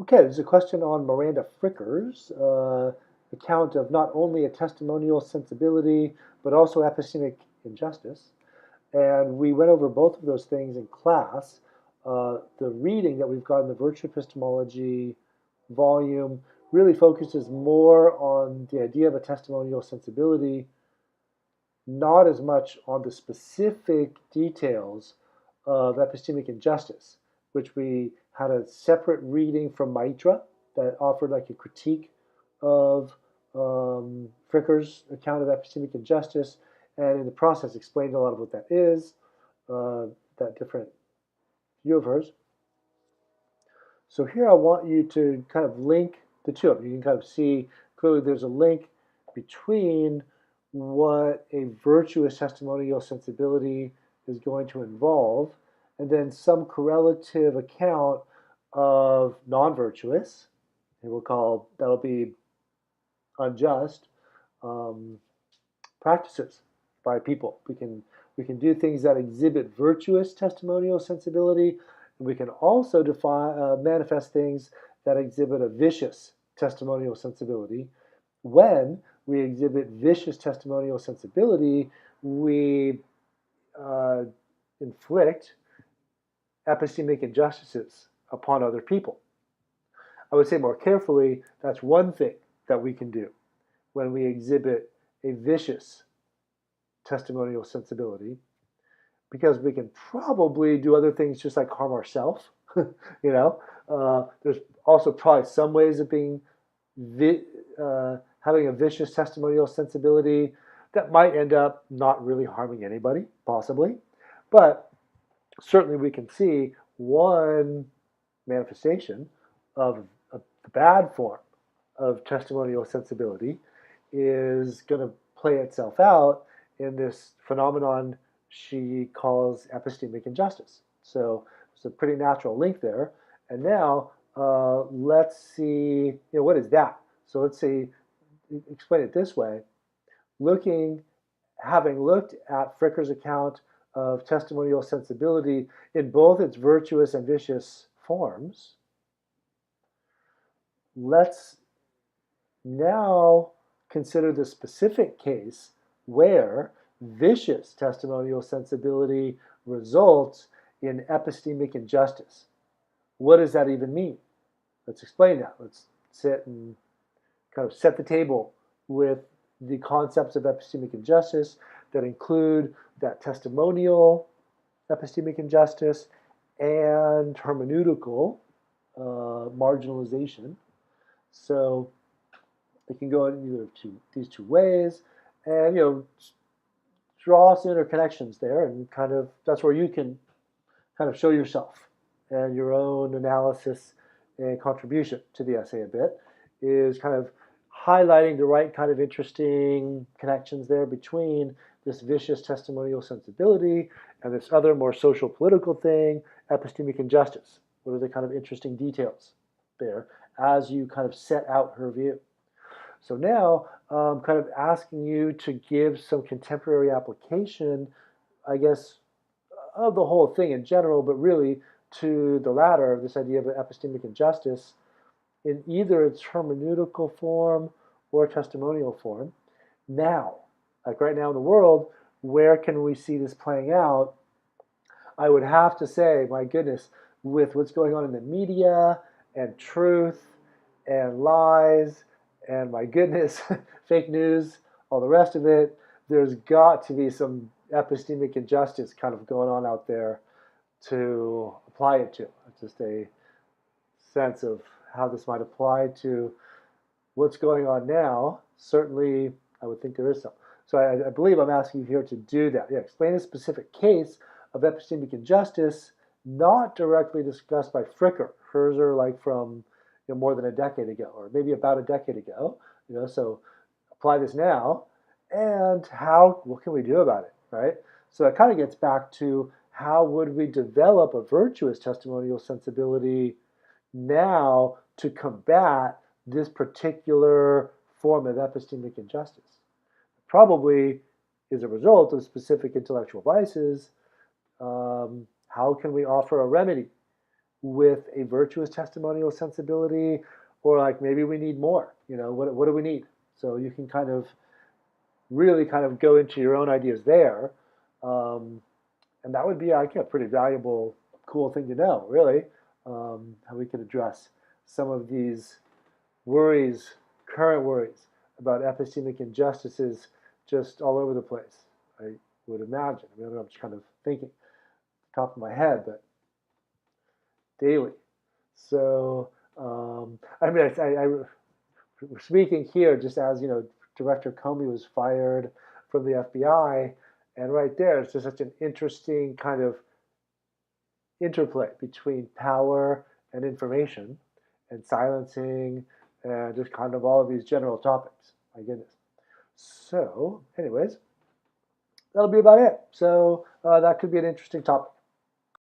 Okay, there's a question on Miranda Fricker's account of not only a testimonial sensibility, but also epistemic injustice. And we went over both of those things in class. The reading that we've got in the Virtue Epistemology volume really focuses more on the idea of a testimonial sensibility, not as much on the specific details of epistemic injustice, which we had a separate reading from Maitra that offered like a critique of Fricker's account of epistemic injustice, and in the process explained a lot of what that is, that different view of hers. So here I want you to kind of link the two of them. You can kind of see clearly there's a link between what a virtuous testimonial sensibility is going to involve, and then some correlative account of non-virtuous, and we'll call that'll be unjust practices by people. We can do things that exhibit virtuous testimonial sensibility, and we can also manifest things that exhibit a vicious testimonial sensibility. When we exhibit vicious testimonial sensibility, we inflict epistemic injustices upon other people. I would say more carefully, that's one thing that we can do when we exhibit a vicious testimonial sensibility, because we can probably do other things just like harm ourselves. There's also probably some ways of being having a vicious testimonial sensibility that might end up not really harming anybody, possibly. But certainly we can see one manifestation of a bad form of testimonial sensibility is going to play itself out in this phenomenon she calls epistemic injustice. So there's a pretty natural link there. And now let's see, what is that? So let's see, explain it this way. Having looked at Fricker's account of testimonial sensibility in both its virtuous and vicious forms, let's now consider the specific case where vicious testimonial sensibility results in epistemic injustice. What does that even mean? Let's explain that. Let's sit and kind of set the table with the concepts of epistemic injustice that include that testimonial epistemic injustice and hermeneutical marginalization. So it can go in either of these two ways, and draw some interconnections there, and kind of that's where you can kind of show yourself and your own analysis and contribution to the essay a bit is kind of highlighting the right kind of interesting connections there between this vicious testimonial sensibility and this other more social political thing, epistemic injustice. What are the kind of interesting details there as you kind of set out her view? So now, kind of asking you to give some contemporary application, I guess, of the whole thing in general, but really to the latter, this idea of epistemic injustice, in either its hermeneutical form or testimonial form. Now, like right now in the world, where can we see this playing out? I would have to say, my goodness, with what's going on in the media and truth and lies and my goodness, fake news, all the rest of it, there's got to be some epistemic injustice kind of going on out there to apply it to. It's just a sense of how this might apply to what's going on now. Certainly, I would think there is some. So I believe I'm asking you here to do that. Yeah, explain a specific case of epistemic injustice, not directly discussed by Fricker. Hers are like from more than a decade ago, or maybe about a decade ago. So apply this now, and what can we do about it, right? So it kind of gets back to how would we develop a virtuous testimonial sensibility now to combat this particular form of epistemic injustice? Probably is a result of specific intellectual vices. How can we offer a remedy with a virtuous testimonial sensibility, or like maybe we need more. What do we need? So you can kind of really kind of go into your own ideas there. And that would be like a pretty valuable, cool thing to know, really, how we could address some of these worries, current worries about epistemic injustices just all over the place, I would imagine. I mean, I'm just kind of thinking top of my head, but daily. So, I mean, we're speaking here just as, Director Comey was fired from the FBI, and right there, it's just such an interesting kind of interplay between power and information and silencing and just kind of all of these general topics. My goodness. So, anyways, that'll be about it. So that could be an interesting topic.